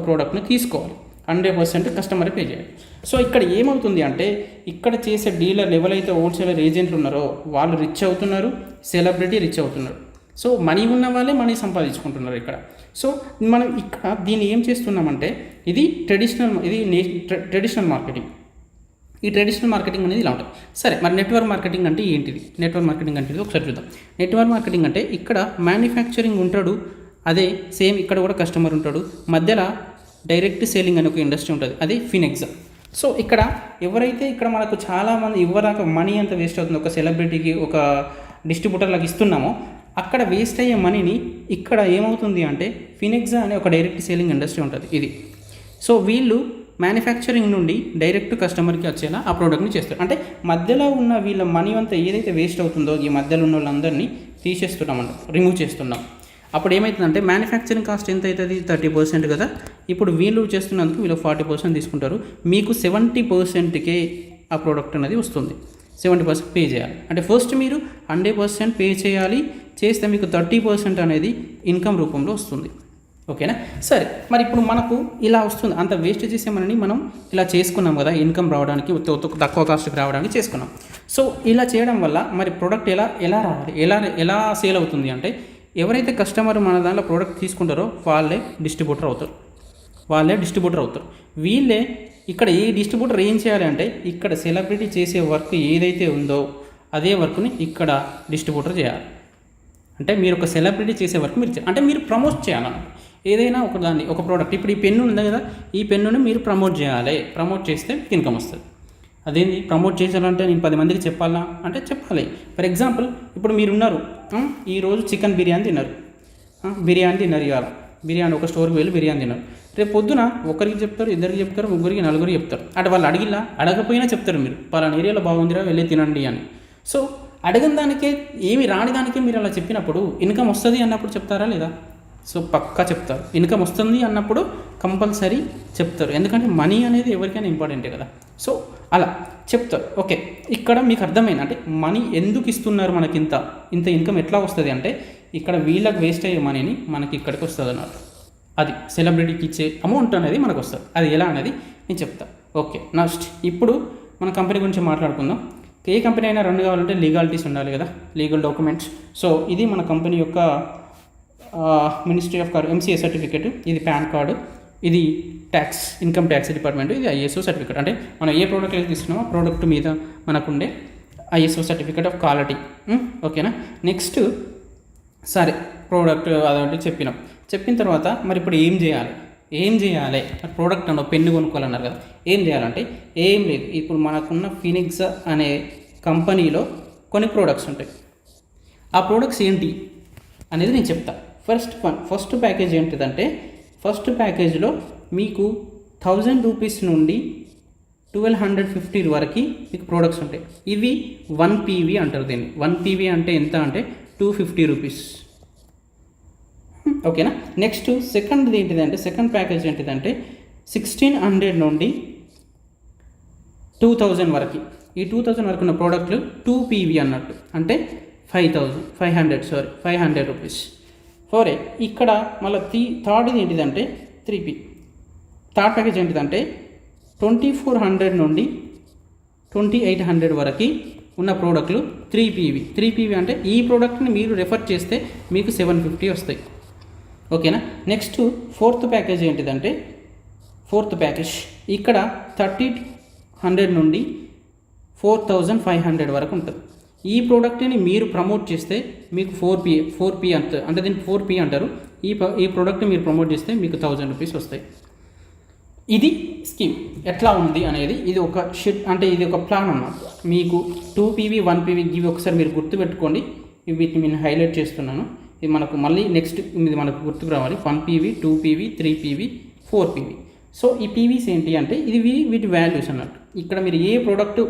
ప్రోడక్ట్ని తీసుకోవాలి. 100% కస్టమర్ పే చేయాలి. సో ఇక్కడ ఏమవుతుంది అంటే ఇక్కడ చేసే డీలర్లు ఎవరైతే హోల్సేలర్ ఏజెంట్లు ఉన్నారో వాళ్ళు రిచ్ అవుతున్నారు, సెలబ్రిటీ రిచ్ అవుతున్నారు. సో మనీ ఉన్న వాళ్ళే మనీ సంపాదించుకుంటున్నారు ఇక్కడ. సో మనం ఇక్కడ దీన్ని ఏం చేస్తున్నామంటే ఇది ట్రెడిషనల్ మార్కెటింగ్. ఈ ట్రెడిషనల్ మార్కెటింగ్ అనేది ఇలా ఉంటుంది. సరే, మరి నెట్వర్క్ మార్కెటింగ్ అంటే ఏంటిది, నెట్వర్క్ మార్కెటింగ్ అంటే ఒకసారి చూద్దాం. నెట్వర్క్ మార్కెటింగ్ అంటే ఇక్కడ మ్యానుఫ్యాక్చరింగ్ ఉంటాడు, అదే సేమ్ ఇక్కడ కూడా కస్టమర్ ఉంటాడు, మధ్యలో డైరెక్ట్ సేలింగ్ అనే ఒక ఇండస్ట్రీ ఉంటుంది, అది ఫినెక్సా. సో ఇక్కడ ఎవరైతే ఇక్కడ మనకు చాలామంది ఇవ్వరాక మనీ అంత వేస్ట్ అవుతుంది, ఒక సెలబ్రిటీకి ఒక డిస్ట్రిబ్యూటర్లకు ఇస్తున్నామో అక్కడ వేస్ట్ అయ్యే మనీని ఇక్కడ ఏమవుతుంది అంటే ఫినెక్సా అనే ఒక డైరెక్ట్ సేలింగ్ ఇండస్ట్రీ ఉంటుంది ఇది. సో వీళ్ళు మ్యానుఫ్యాక్చరింగ్ నుండి డైరెక్ట్ కస్టమర్కి వచ్చేలా ఆ ప్రోడక్ట్ని చేస్తారు. అంటే మధ్యలో ఉన్న వీళ్ళ మనీ అంతా ఏదైతే వేస్ట్ అవుతుందో ఈ మధ్యలో ఉన్న వాళ్ళందరినీ తీసేస్తున్నామంట, రిమూవ్ చేస్తున్నాం. అప్పుడు ఏమవుతుందంటే మ్యానుఫ్యాక్చరింగ్ కాస్ట్ ఎంత అవుతుంది, 30% కదా. ఇప్పుడు వీళ్ళు చేస్తున్నందుకు వీళ్ళు 40% తీసుకుంటారు. మీకు 70%కే ఆ ప్రోడక్ట్ అనేది వస్తుంది. 70% పే చేయాలి. అంటే ఫస్ట్ మీరు 100% పే చేయాలి, చేస్తే మీకు 30% అనేది ఇన్కమ్ రూపంలో వస్తుంది. ఓకేనా. సరే, మరి ఇప్పుడు మనకు ఇలా వస్తుంది, అంత వేస్ట్ చేసేమని మనం ఇలా చేసుకున్నాం కదా, ఇన్కమ్ రావడానికి తక్కువ కాస్ట్కి రావడానికి చేసుకున్నాం. సో ఇలా చేయడం వల్ల మరి ప్రోడక్ట్ ఎలా రావాలి, ఎలా సేల్ అవుతుంది అంటే ఎవరైతే కస్టమర్ మన దాంట్లో ప్రోడక్ట్ తీసుకుంటారో వాళ్ళే డిస్ట్రిబ్యూటర్ అవుతారు. వీళ్ళే ఇక్కడ ఈ డిస్ట్రిబ్యూటర్ ఏం చేయాలి అంటే ఇక్కడ సెలబ్రిటీ చేసే వర్క్ ఏదైతే ఉందో అదే వర్క్ని ఇక్కడ డిస్ట్రిబ్యూటర్ చేయాలి. అంటే మీరు ఒక సెలబ్రిటీ చేసే వర్క్ అంటే మీరు ప్రమోట్ చేయాలన్నమాట. ఏదైనా ఒక ప్రోడక్ట్, ఇప్పుడు ఈ పెన్ను ఉంది కదా, ఈ పెన్నుని మీరు ప్రమోట్ చేయాలి. ప్రమోట్ చేస్తే ఇన్కమ్ వస్తుంది. అదేంటి ప్రమోట్ చేయాలంటే నేను 10 మందికి చెప్పాలా అంటే చెప్పాలి. ఫర్ ఎగ్జాంపుల్ ఇప్పుడు మీరున్నారు, ఈరోజు చికెన్ బిర్యానీ తిన్నారు, ఇవాళ బిర్యానీ ఒక స్టోర్కి వెళ్ళి బిర్యానీ తిన్నారు. రేపు పొద్దున ఒకరికి చెప్తారు, ఇద్దరికి చెప్తారు, ముగ్గురికి, నలుగురికి చెప్తారు. అంటే వాళ్ళు అడగకపోయినా చెప్తారు, మీరు పలానా ఏరియాలో బాగుందిరా వెళ్ళి తినండి అని. సో అడిగిన దానికే ఏమి రాని దానికే మీరు అలా చెప్పినప్పుడు ఇన్కమ్ వస్తుంది అన్నప్పుడు చెప్తారా లేదా? సో పక్కా చెప్తారు. ఇన్కమ్ వస్తుంది అన్నప్పుడు కంపల్సరీ చెప్తారు, ఎందుకంటే మనీ అనేది ఎవరికైనా ఇంపార్టెంటే కదా. సో అలా చెప్తారు. ఓకే, ఇక్కడ మీకు అర్థమైంది అంటే మనీ ఎందుకు ఇస్తున్నారు, మనకి ఇంత ఇన్కమ్ ఎట్లా వస్తుంది అంటే ఇక్కడ వీళ్ళకి వేస్ట్ అయ్యే మనీని మనకి ఇక్కడికి వస్తుంది అన్నమాట. అది సెలబ్రిటీకి ఇచ్చే అమౌంట్ అనేది మనకు వస్తుంది. అది ఎలా అనేది నేను చెప్తాను. ఓకే, నెక్స్ట్ ఇప్పుడు మన కంపెనీ గురించి మాట్లాడుకుందాం. ఏ కంపెనీ అయినా రన్ కావాలంటే లీగాలిటీస్ ఉండాలి కదా, లీగల్ డాక్యుమెంట్స్. సో ఇది మన కంపెనీ యొక్క మినిస్ట్రీ ఆఫ్ MCA సర్టిఫికేట్, ఇది పాన్ కార్డు, ఇది ఇన్కమ్ ట్యాక్స్ డిపార్ట్మెంట్, ఇది ISO సర్టిఫికేట్. అంటే మనం ఏ ప్రోడక్ట్ అయితే తీసుకున్నామో ప్రోడక్ట్ మీద మనకుండే ISO సర్టిఫికేట్ ఆఫ్ క్వాలిటీ. ఓకేనా. నెక్స్ట్ సరే, ప్రోడక్ట్ అదంటే చెప్పిన తర్వాత మరి ఇప్పుడు ఏం చేయాలి ప్రోడక్ట్ అన్న పెన్ను కొనుక్కోవాలన్నారు కదా, ఏం చేయాలంటే ఏం లేదు. ఇప్పుడు మనకున్న ఫినిక్సా అనే కంపెనీలో కొన్ని ప్రోడక్ట్స్ ఉంటాయి. ఆ ప్రోడక్ట్స్ ఏంటి అనేది నేను చెప్తా. ఫస్ట్ ప్యాకేజ్ ఏంటిదంటే ఫస్ట్ ప్యాకేజ్లో మీకు రూపీస్ నుండి 1250 వరకు మీకు ప్రోడక్ట్స్ ఉంటాయి. ఇవి 1 PV అంటారు దీన్ని. 1 PV అంటే ఎంత అంటే 250 రూపీస్. ఓకేనా. నెక్స్ట్ సెకండ్ ప్యాకేజ్ ఏంటిదంటే 1600 నుండి 2000 వరకు. ఈ 2000 వరకు ఉన్న ప్రోడక్ట్లు 2 PV అన్నట్టు, అంటే 500 రూపీస్. ఫోరే ఇక్కడ మళ్ళీ థర్డ్ది ఏంటిదంటే 3P. థర్డ్ ప్యాకేజ్ ఏంటిదంటే 2400 నుండి 2800 వరకు ఉన్న ప్రోడక్ట్లు 3PV అంటే ఈ ప్రోడక్ట్ని మీరు రెఫర్ చేస్తే మీకు 750 వస్తాయి. ఓకేనా. నెక్స్ట్ ఫోర్త్ ప్యాకేజ్ ఏంటిదంటే ఇక్కడ 3000 నుండి 4500 వరకు ఉంటుంది. ఈ ప్రోడక్ట్ని మీరు ప్రమోట్ చేస్తే మీకు 4P అంటే దీన్ని 4P అంటారు. ఈ ప్రోడక్ట్ని మీరు ప్రమోట్ చేస్తే మీకు 1000 రూపీస్ వస్తాయి. ఇది స్కీమ్ ఎట్లా ఉంది అనేది, ఇది ఒక ఇది ఒక ప్లాన్ అన్నమాట. మీకు 2PV 1PV ఇవి ఒకసారి మీరు గుర్తుపెట్టుకోండి. వీటిని నేను హైలైట్ చేస్తున్నాను. ఇది మనకు మళ్ళీ నెక్స్ట్ ఇది మనకు గుర్తుకు రావాలి. 1PV 2PV 3PV 4PV. So ఈ పీవీస్ ఏంటి అంటే ఇది వీటి వాల్యూస్ అన్నట్టు. ఇక్కడ మీరు ఏ ప్రోడక్ట్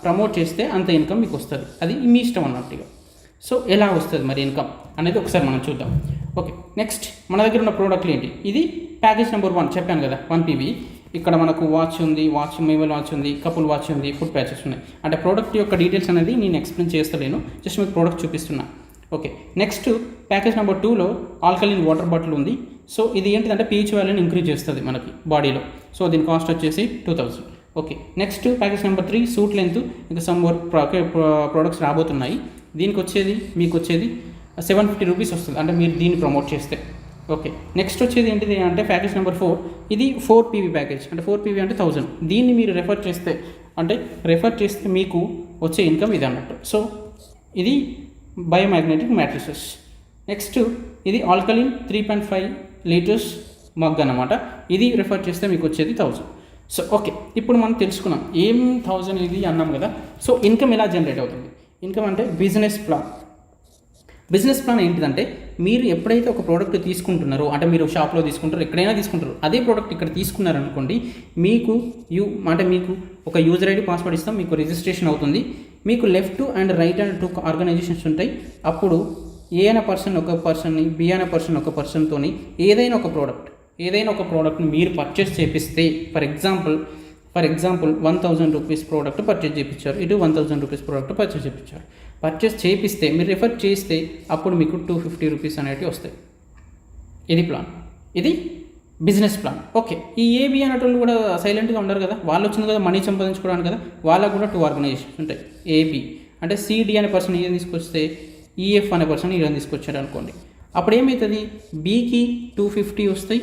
ప్రమోట్ చేస్తే అంత ఇన్కమ్ మీకు వస్తుంది, అది మీ ఇష్టం అన్నట్టుగా. సో ఎలా వస్తుంది మరి ఇన్కమ్ అనేది ఒకసారి మనం చూద్దాం. ఓకే. నెక్స్ట్ మన దగ్గర ఉన్న ప్రోడక్ట్లు ఏంటి? ఇది ప్యాకేజ్ నెంబర్ 1 చెప్పాను కదా, 1PV. ఇక్కడ మనకు వాచ్ ఉంది, మొబైల్ వాచ్ ఉంది, కపుల్ వాచ్ ఉంది, ఫుడ్ ప్యాచెస్ ఉన్నాయి. అంటే ప్రోడక్ట్ యొక్క డీటెయిల్స్ అనేది నేను ఎక్స్ప్లెయిన్ చేస్తలేను, జస్ట్ మీకు ప్రోడక్ట్ చూపిస్తున్నా. ఓకే. నెక్స్ట్ ప్యాకేజ్ నెంబర్ 2లో ఆల్కలిన్ వాటర్ బాటిల్ ఉంది. సో ఇది ఏంటిదంటే pH వాల్యూని ఇంక్రీజ్ చేస్తుంది మనకి బాడీలో. సో దీని కాస్ట్ వచ్చేసి 2000. Okay. Next package number 3 suit length, ఇంకా సమ్ మోర్ ప్రోడక్ట్స్ రాబోతున్నాయి. మీకు వచ్చేది 750 రూపీస్ వస్తుంది, అంటే మీరు దీన్ని ప్రమోట్ చేస్తే. ఓకే. నెక్స్ట్ వచ్చేది ఏంటిది అంటే ప్యాకేజ్ నెంబర్ 4. ఇది 4PV ప్యాకేజ్, అంటే 4PV అంటే 1000. దీన్ని మీరు రెఫర్ చేస్తే మీకు వచ్చే ఇన్కమ్ ఇది అన్నట్టు. సో ఇది బయోమాగ్నెటిక్ మ్యాట్రిసెస్. నెక్స్ట్ ఇది ఆల్కలిన్ 3.5 లీటర్స్ మగ్ అన్నమాట. ఇది రెఫర్ చేస్తే మీకు వచ్చేది 1000. సో ఓకే, ఇప్పుడు మనం తెలుసుకున్నాం ఏం 1000 ఇది అన్నాం కదా. సో ఇన్కమ్ ఎలా జనరేట్ అవుతుంది? ఇన్కమ్ అంటే బిజినెస్ ప్లాన్ ఏంటిదంటే మీరు ఎప్పుడైతే ఒక ప్రోడక్ట్ తీసుకుంటున్నారో, అంటే మీరు షాప్లో తీసుకుంటారో, ఎక్కడైనా తీసుకుంటారో, అదే ప్రోడక్ట్ ఇక్కడ తీసుకున్నారనుకోండి, మీకు ఒక యూజర్ ఐడి పాస్వర్డ్ ఇస్తాం, మీకు రిజిస్ట్రేషన్ అవుతుంది. మీకు left and right and 2 organisations ఉంటాయి. అప్పుడు ఏ అయిన పర్సన్ ఒక పర్సన్ని, బి అయిన పర్సన్ ఒక పర్సన్తోని ఏదైనా ఒక ప్రోడక్ట్ని మీరు పర్చేస్ చేపిస్తే, for example 1000 rupees product purchase చేయించారు, ఇటు 1000 రూపీస్ ప్రోడక్ట్ పర్చేస్ చేపిస్తే మీరు రిఫర్ చేస్తే అప్పుడు మీకు 250 రూపీస్ అనేవి వస్తాయి. ఇది ప్లాన్, ఇది బిజినెస్ ప్లాన్. ఓకే. ఈ ఏబి అనేటోళ్ళు కూడా సైలెంట్గా ఉండరు కదా, వాళ్ళు వచ్చింది కదా మనీ సంపాదించుకోవడానికి కదా, వాళ్ళకు కూడా 2 ఆర్గనైజేషన్స్ ఉంటాయి. ఏబి అంటే సిడి అనే పర్సన్ ఏం తీసుకొస్తే, ఈఎఫ్ అనే పర్సన్ ఇలా తీసుకొచ్చాడు అనుకోండి, అప్పుడు ఏమవుతుంది, బికి 250 వస్తాయి,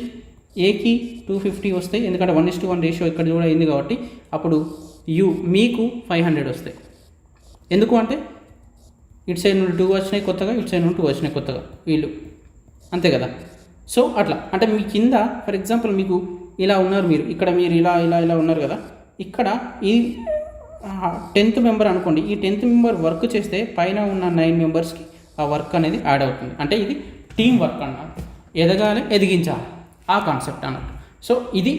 ఏకి 250 వస్తాయి, ఎందుకంటే 1:1 రేషియో ఇక్కడ కూడా అయింది కాబట్టి. అప్పుడు మీకు 500 వస్తాయి. ఎందుకు అంటే ఇటు సైడ్ నుండి 2 వచ్చినాయి కొత్తగా, ఇటు సైడ్ నుండి 2 వచ్చినాయి కొత్తగా, వీళ్ళు అంతే కదా. సో అట్లా అంటే మీ కింద ఫర్ ఎగ్జాంపుల్ మీకు ఇలా ఉన్నారు, మీరు ఇలా ఉన్నారు కదా, ఇక్కడ ఈ 10th మెంబర్ అనుకోండి, ఈ 10th మెంబర్ వర్క్ చేస్తే పైన ఉన్న 9 మెంబర్స్కి ఆ వర్క్ అనేది యాడ్ అవుతుంది. అంటే ఇది టీం వర్క్ అన్నట్టు, ఎదిగించాలి ఆ కాన్సెప్ట్ అన్నట్టు. సో ఇది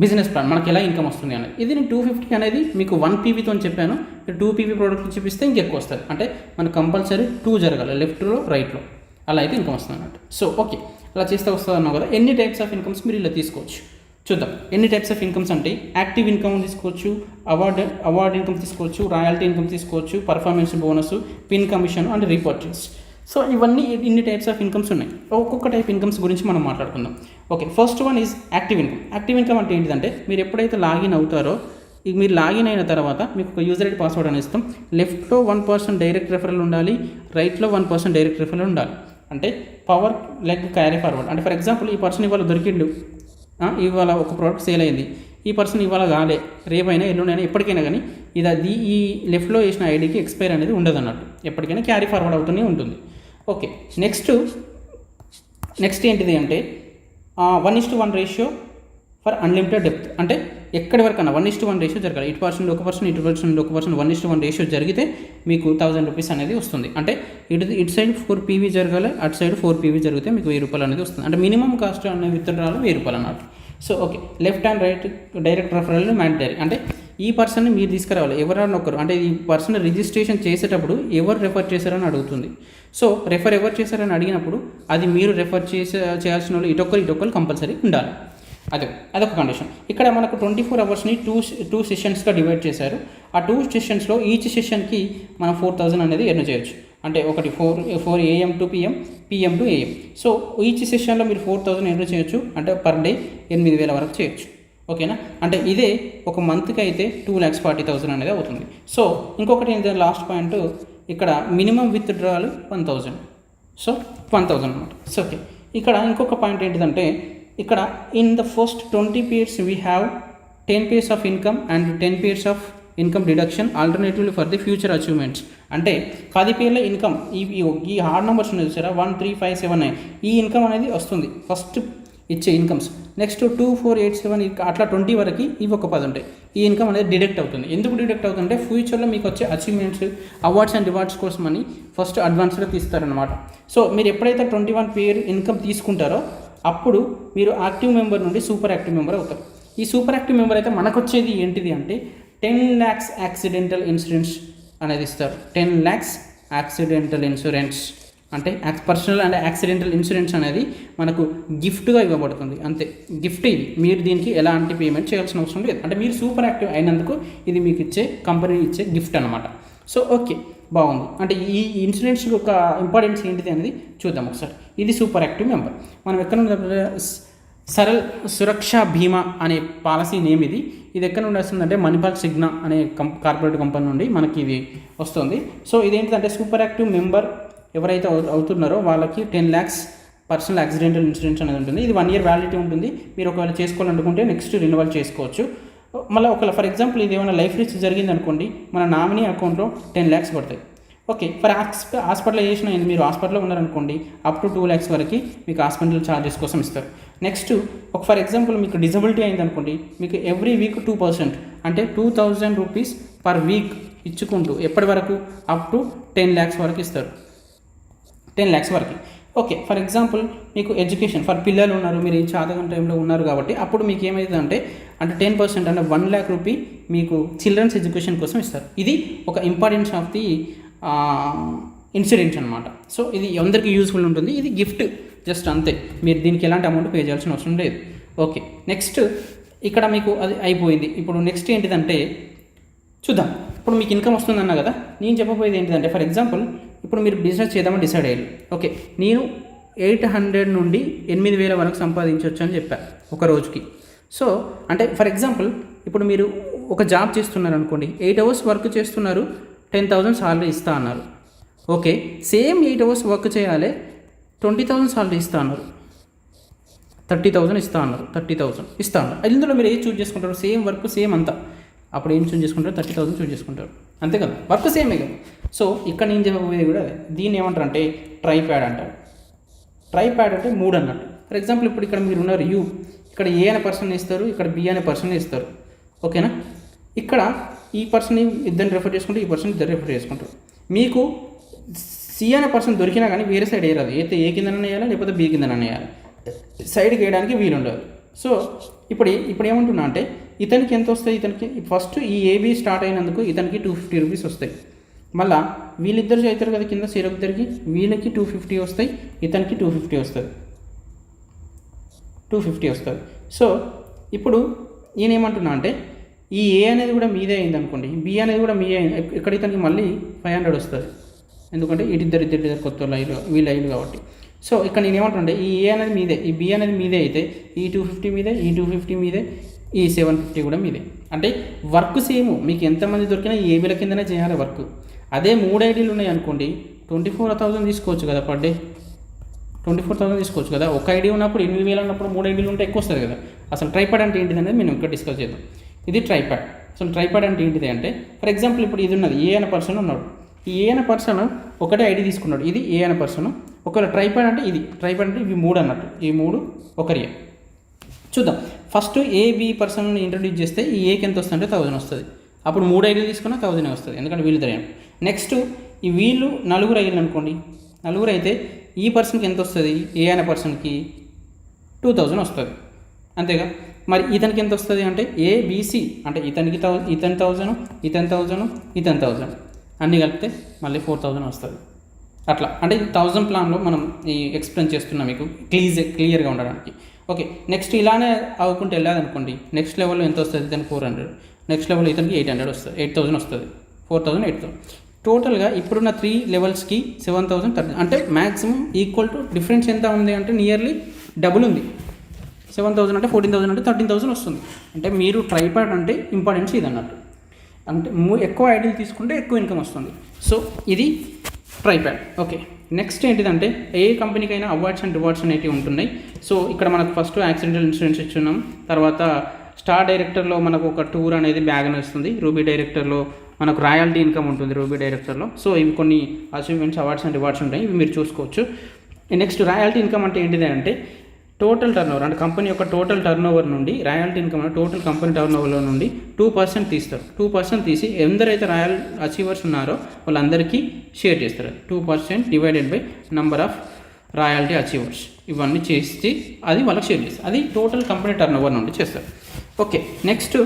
బిజినెస్ ప్లాన్, మనకి ఎలా ఇన్కమ్ వస్తుంది అనేది. ఇది నేను 250 అనేది మీకు 1PVతో చెప్పాను. 2PV ప్రోడక్ట్ చూపిస్తే ఇంకెక్కువ వస్తుంది, అంటే మనకు కంపల్సరీ 2 జరగాలి, లెఫ్ట్లో రైట్లో, అలా అయితే ఇన్కమ్ వస్తుంది అన్నట్టు. సో ఓకే, అలా చేస్తే వస్తుంది అన్నావు కదా. ఎన్ని టైప్స్ ఆఫ్ ఇన్కమ్స్ మీరు ఇలా తీసుకోవచ్చు చూద్దాం. ఎన్ని టైప్స్ ఆఫ్ ఇన్కమ్స్ అంటే యాక్టివ్ ఇన్కమ్ తీసుకోవచ్చు, అవార్డ్ ఇన్కమ్ తీసుకోవచ్చు, రాయల్టీ ఇన్కమ్ తీసుకోవచ్చు, performance bonus, pin commission and repurchase. So ఇవన్నీ ఇన్ని టైప్స్ ఆఫ్ ఇన్కమ్స్ ఉన్నాయి. ఒక్కొక్క టైప్ ఇన్కమ్స్ గురించి మనం మాట్లాడుకుందాం. Okay, first one is active income. Active income అంటే ఏంటిదంటే మీరు ఎప్పుడైతే లాగిన్ అవుతారో, మీరు లాగిన్ అయిన తర్వాత మీకు ఒక యూజర్ ఐడి పాస్వర్డ్ అని ఇస్తాం. లెఫ్ట్లో 1% డైరెక్ట్ రెఫరల్ ఉండాలి, రైట్లో 1% డైరెక్ట్ రెఫరల్ ఉండాలి. అంటే పవర్ లెగ్ క్యారీ ఫార్వర్డ్. అంటే ఫర్ ఎగ్జాంపుల్ ఈ పర్సన్ ఇవాళ దొరికిండు, ఇవాళ ఒక ప్రోడక్ట్ సేల్ అయింది, ఈ పర్సన్ ఇవాళ కాలే, రేపైనా ఎల్లుండైనా ఎప్పటికైనా కానీ ఇది ఈ లెఫ్ట్లో వేసిన ఐడికి ఎక్స్పైర్ అనేది ఉండదు అన్నట్టు, ఎప్పటికైనా క్యారీ ఫార్వర్డ్ అవుతూనే ఉంటుంది. ఓకే, నెక్స్ట్ ఏంటిది అంటే 1:1 రేషియో ఫర్ అన్లిమిటెడ్ డెప్త్. అంటే ఎక్కడి వరకన్నా 1:1 రేషియో జరగాలి. ఇటు పర్సన్ 1% రేషియో జరిగితే మీకు 1000 రూపీస్ అనేది వస్తుంది. అంటే ఇటు సైడ్ 4PV జరగాలి, అటు సైడ్ 4PV జరిగితే మీకు 1000 రూపాయలు అనేది వస్తుంది. అంటే మినిమం కాస్ట్ అనే విత్డ్రాలు 1000 రూపాయలు అన్నట్టు. So okay, left and right direct referral mandatory. అంటే ఈ పర్సన్ని మీరు తీసుకురావాలి, ఎవరైనా ఒకరు. అంటే ఈ పర్సన్ రిజిస్ట్రేషన్ చేసేటప్పుడు ఎవరు రెఫర్ చేశారని అడుగుతుంది. సో ఎవరు చేశారని అడిగినప్పుడు అది మీరు రెఫర్ చేయాల్సిన వాళ్ళు ఇటొక్కరు కంపల్సరీ ఉండాలి. అదొక కండిషన్. ఇక్కడ మనకు 24 అవర్స్ని టూ సెషన్స్గా డివైడ్ చేశారు. ఆ 2 సెషన్స్లో ఈచ్ సెషన్కి మనం 4000 అనేది ఎర్న్ చేయొచ్చు. అంటే ఒకటి 4 AM to PM, PM to AM. So each సెషన్లో మీరు 4000 ఎర్న్ చేయొచ్చు. అంటే పర్ డే 8000 వరకు చేయొచ్చు. ఓకేనా? అంటే ఇదే ఒక మంత్కి అయితే 2,40,000 అనేది అవుతుంది. సో ఇంకొకటి ఏంటంటే లాస్ట్ పాయింట్, ఇక్కడ మినిమం విత్డ్రాల్ 1000. సో 1000 అనమాట. సో ఓకే, ఇక్కడ ఇంకొక పాయింట్ ఏంటిదంటే, ఇక్కడ in the first 20 periods we have 10 periods of income and 10 periods of income deduction alternatively for the future achievements. అంటే 10 పేర్ల ఇన్కమ్, ఈ హార్డ్ నెంబర్స్ ఉన్నాయి చూసారా, 1, 3, 5, 7, 9, ఈ ఇన్కమ్ అనేది వస్తుంది ఫస్ట్ ఇచ్చే ఇన్కమ్స్. నెక్స్ట్ 2, 4, 8, 7 అట్లా 20 వరకు ఇవి ఒక 10 ఉంటాయి. ఈ ఇన్కమ్ అనేది డిడక్ట్ అవుతుంది. ఎందుకు డిడక్ట్ అవుతుందంటే ఫ్యూచర్లో మీకు వచ్చే అచీవ్మెంట్స్, అవార్డ్స్ అండ్ రివార్డ్స్ కోసం అని ఫస్ట్ అడ్వాన్స్గా తీస్తారనమాట. సో మీరు ఎప్పుడైతే 21 పేర్ ఇన్కమ్ తీసుకుంటారో అప్పుడు మీరు యాక్టివ్ మెంబర్ నుండి సూపర్ యాక్టివ్ మెంబర్ అవుతారు. ఈ సూపర్ యాక్టివ్ మెంబర్ అయితే మనకు వచ్చేది ఏంటిది అంటే 10 lakhs యాక్సిడెంటల్ ఇన్సూరెన్స్ అనేది ఇస్తారు. 10 lakhs యాక్సిడెంటల్ ఇన్సూరెన్స్ అంటే పర్సనల్ అండ్ యాక్సిడెంటల్ ఇన్సూరెన్స్ అనేది మనకు గిఫ్ట్గా ఇవ్వబడుతుంది. అంతే, గిఫ్ట్ ఇది. మీరు దీనికి ఎలాంటి పేమెంట్ చేయాల్సిన అవసరం లేదు. అంటే మీరు సూపర్ యాక్టివ్ అయినందుకు ఇది మీకు ఇచ్చే కంపెనీ ఇచ్చే గిఫ్ట్ అనమాట. సో ఓకే, బాగుంది. అంటే ఈ ఇన్సూరెన్స్ యొక్క ఇంపార్టెన్స్ ఏంటిది అనేది చూద్దాం ఒకసారి. ఇది సూపర్ యాక్టివ్ మెంబర్. మనం ఎక్కడ సరల్ సురక్ష బీమా అనే పాలసీ నేమ్ ఇది. ఇది ఎక్కడ నుండి వస్తుందంటే మణిపాల్ సిగ్నా అనే కార్పొరేట్ కంపెనీ నుండి మనకి ఇది వస్తుంది. సో ఇదేంటిదంటే సూపర్ యాక్టివ్ మెంబర్ ఎవరైతే అవుతున్నారో వాళ్ళకి 10 lakhs పర్సనల్ యాక్సిడెంటల్ ఇన్సూరెన్స్ అనేది ఉంటుంది. ఇది 1 year వ్యాలిడిటీ ఉంటుంది. మీరు ఒకవేళ చేసుకోవాలనుకుంటే నెక్స్ట్ రెన్యువల్ చేసుకోవచ్చు. మళ్ళీ ఒకవేళ ఫర్ ఎగ్జాంపుల్ ఇది ఏమైనా లైఫ్ రిస్క్ జరిగింది అనుకోండి, మన నామినీ అకౌంట్లో 10 lakhs పడతాయి. ఓకే, ఫర్ హాస్పిటలైజేషన్ అయింది, మీరు హాస్పిటల్లో ఉన్నారనుకోండి, అప్ టు 2 lakhs వరకు మీకు హాస్పిటల్ ఛార్జెస్ కోసం ఇస్తారు. నెక్స్ట్ ఒక ఫర్ ఎగ్జాంపుల్ మీకు డిజబిలిటీ అయింది అనుకోండి, మీకు ఎవ్రీ వీక్ 2% అంటే 2000 rupees పర్ వీక్ ఇచ్చుకుంటూ ఎప్పటి వరకు అప్ టు 10 lakhs వరకు ఇస్తారు. 10 lakhs వరకు. ఓకే, ఫర్ ఎగ్జాంపుల్ మీకు ఎడ్యుకేషన్ ఫర్ పిల్లలు ఉన్నారు, మీరు ఈ చాదగం టైంలో ఉన్నారు కాబట్టి అప్పుడు మీకు ఏమవుతుందంటే 10% అంటే 1 lakh rupee మీకు చిల్డ్రన్స్ ఎడ్యుకేషన్ కోసం ఇస్తారు. ఇది ఒక ఇంపార్టెన్స్ ఆఫ్ ది ఇన్సూరెన్స్ అనమాట. సో ఇది అందరికీ యూస్ఫుల్ ఉంటుంది. ఇది గిఫ్ట్ జస్ట్ అంతే, మీరు దీనికి ఎలాంటి అమౌంట్ పే చేయాల్సిన అవసరం లేదు. ఓకే, నెక్స్ట్ ఇక్కడ మీకు అది అయిపోయింది. ఇప్పుడు నెక్స్ట్ ఏంటిదంటే చూద్దాం. ఇప్పుడు మీకు ఇన్కమ్ వస్తుందన్నా కదా, నేను చెప్పబోయేది ఏంటిదంటే ఫర్ ఎగ్జాంపుల్ ఇప్పుడు మీరు బిజినెస్ చేద్దామని డిసైడ్ అయ్యారు. ఓకే, నేను 800 నుండి 8000 వరకు సంపాదించవచ్చు అని చెప్పాను ఒక రోజుకి. సో అంటే ఫర్ ఎగ్జాంపుల్ ఇప్పుడు మీరు ఒక జాబ్ చేస్తున్నారు అనుకోండి, 8 hours వర్క్ చేస్తున్నారు, 10,000 సాలరీ ఇస్తా అన్నారు. ఓకే, సేమ్ 8 hours వర్క్ చేయాలి, 20,000 సాలరీ ఇస్తా అన్నారు, 30,000 ఇస్తా అన్నారు, 30,000 ఇస్తా అన్నారు. ఇందులో మీరు ఏం చూస్ చేసుకుంటారు? సేమ్ వర్క్ సేమ్ అంతా. అప్పుడు ఏం చూస్ చేసుకుంటారు? 30,000 చూస్ చేసుకుంటారు, అంతే కదా, వర్క్ సేమే కదా. సో ఇక్కడ నేను చెప్పబోయేది కూడా అదే. దీన్ని ఏమంటారు అంటే ట్రైప్యాడ్ అంటారు. ట్రైప్యాడ్ అంటే 3 అన్నట్టు. ఫర్ ఎగ్జాంపుల్ ఇప్పుడు ఇక్కడ మీరు ఉన్నారు, ఇక్కడ ఏ అనే పర్సన్ ఇస్తారు, ఇక్కడ బి అనే పర్సన్ ఇస్తారు. ఓకేనా? ఇక్కడ ఈ పర్సన్ ఇద్దరిని రెఫర్ చేసుకుంటే ఈ పర్సన్ ఇద్దరు రెఫర్ చేసుకుంటారు. మీకు సి అనే పర్సన్ దొరికినా కానీ వేరే సైడ్ వేయరాదు. అయితే ఏ కిందనన్నా వేయాలి, లేకపోతే బి కిందనన్నా వేయాలి. సైడ్కి వేయడానికి వీలు ఉండదు. సో ఇప్పుడు ఏమంటున్నా అంటే ఇతనికి ఎంత వస్తాయి? ఇతనికి ఫస్ట్ ఈ ఏబీ స్టార్ట్ అయినందుకు ఇతనికి 250 rupees వస్తాయి. మళ్ళీ వీళ్ళిద్దరు అవుతారు కదా కింద ఇద్దరికి, వీళ్ళకి 250 వస్తాయి, ఇతనికి 250 వస్తుంది, 250 వస్తుంది. సో ఇప్పుడు నేనేమంటున్నా అంటే ఈ ఏ అనేది కూడా మీదే అయింది అనుకోండి, బి అనేది కూడా మీదే అయింది. ఇక్కడ ఇతనికి మళ్ళీ 500 వస్తుంది, ఎందుకంటే ఇద్దరు కొత్త వీళ్ళు అయ్యారు కాబట్టి. సో ఇక్కడ నేను ఏమంటుండే ఈ ఏ అనేది మీదే, ఈ బి అనేది మీదే అయితే ఈ 250 మీదే, ఈ 250 మీదే, ఈ 750 కూడా మీదే. అంటే వర్క్ సేమ్, మీకు ఎంతమంది దొరికినా ఈ ఏబీల కిందనే చేయాలి వర్క్. అదే 3 ఐడీలు ఉన్నాయి అనుకోండి, 24,000 తీసుకోవచ్చు కదా పర్ డే, 24,000 తీసుకోవచ్చు కదా. ఒక ఐడి ఉన్నప్పుడు 8,000 ఉన్నప్పుడు 3 ఐడీలు ఉంటే ఎక్కువ వస్తుంది కదా. అసలు ట్రైప్యాడ్ అంటే ఏంటిది అనేది మేము ఇక్కడ డిస్కస్ చేద్దాం. ఇది ట్రైప్యాడ్. అసలు ట్రైప్యాడ్ అంటే ఏంటిది అంటే ఫర్ ఎగ్జాంపుల్ ఇప్పుడు ఇది ఉన్నది, ఏ అనే పర్సన్ ఉన్నాడు, ఈ ఏ అనే పర్సన్ ఒకటే ఐడి తీసుకున్నాడు, ఇది ఏ అనే పర్సన్. ఒకవేళ ట్రైప్యాడ్ అంటే ఇది ట్రైప్యాడ్ అంటే ఇవి 3 అన్నట్టు, ఈ 3 ఒకరియే. చూద్దాం. ఫస్ట్ ఏబి పర్సన్ ఇంట్రడ్యూస్ చేస్తే ఈ ఏకి ఎంత వస్తుంది అంటే 1000 వస్తుంది. అప్పుడు 3 ఐడీలు తీసుకున్నా 1000 వస్తుంది, ఎందుకంటే వీళ్ళు తెలియదు. నెక్స్ట్ ఈ వీళ్ళు 4 ఐడీలు అనుకోండి, 4 అయితే ఈ పర్సన్కి ఎంత వస్తుంది? ఏ అనే పర్సన్కి 2000 వస్తుంది, అంతేగా. మరి ఇతనికి ఎంత వస్తుంది అంటే ఏబిసి అంటే ఇతని 1000, ఇతని 1000 అన్నీ కలిపితే మళ్ళీ 4000 వస్తుంది. అట్లా అంటే 1000 ప్లాన్లో మనం ఈ ఎక్స్ప్లెయిన్ చేస్తున్నాం మీకు క్లియర్గా ఉండడానికి. ఓకే, నెక్స్ట్ ఇలానే అవ్వకుంటే వెళ్ళాదనుకోండి, నెక్స్ట్ లెవెల్లో ఎంత వస్తుంది? ఇతనికి 400, నెక్స్ట్ లెవెల్ ఇతనికి 800 వస్తుంది, 8000 వస్తుంది, 4000, 8000. టోటల్గా ఇప్పుడున్న 3 లెవెల్స్కి 7000 అంటే మ్యాక్సిమం ఈక్వల్ టు డిఫరెన్స్ ఎంత ఉంది అంటే నియర్లీ డబుల్ ఉంది. 7000 అంటే 14,000 అంటే 13,000 వస్తుంది. అంటే మీరు ట్రైపాడ్ అంటే ఇంపార్టెన్స్ ఇది అన్నట్టు. అంటే ఎక్కువ ఐడియల్ తీసుకుంటే ఎక్కువ ఇన్కమ్ వస్తుంది. సో ఇది ట్రైపాడ్. ఓకే, నెక్స్ట్ ఏంటిదంటే ఏ కంపెనీకైనా అవార్డ్స్ అండ్ రివార్డ్స్ అనేవి ఉంటున్నాయి. సో ఇక్కడ మనకు ఫస్ట్ యాక్సిడెంటల్ ఇన్సూరెన్స్ ఇచ్చున్నాం, తర్వాత స్టార్ డైరెక్టర్లో మనకు ఒక టూర్ అనేది బ్యాగ్ అని వస్తుంది, రూబీ డైరెక్టర్లో మనకు రాయల్టీ ఇన్కమ్ ఉంటుంది రూబీ డైరెక్టర్లో. సో ఇవి కొన్ని అచీవ్మెంట్స్, అవార్డ్స్ అండ్ రివార్డ్స్ ఉంటాయి, ఇవి మీరు చూసుకోవచ్చు. నెక్స్ట్ రాయల్టీ ఇన్కమ్ అంటే ఏంటిది అంటే టోటల్ టర్నోవర్, అంటే కంపెనీ యొక్క టోటల్ టర్నోవర్ నుండి రాయల్టీ ఇన్కమ్ టోటల్ కంపెనీ టర్నోవర్లో నుండి 2% తీస్తారు. 2% తీసి ఎందరైతే రాయల్ అచీవర్స్ ఉన్నారో వాళ్ళందరికీ షేర్ చేస్తారు. 2% divided by number of royalty achievers, ఇవన్నీ చేసి అది వాళ్ళకి షేర్ చేస్తారు. అది టోటల్ కంపెనీ టర్నోవర్ నుండి చేస్తారు. Okay, next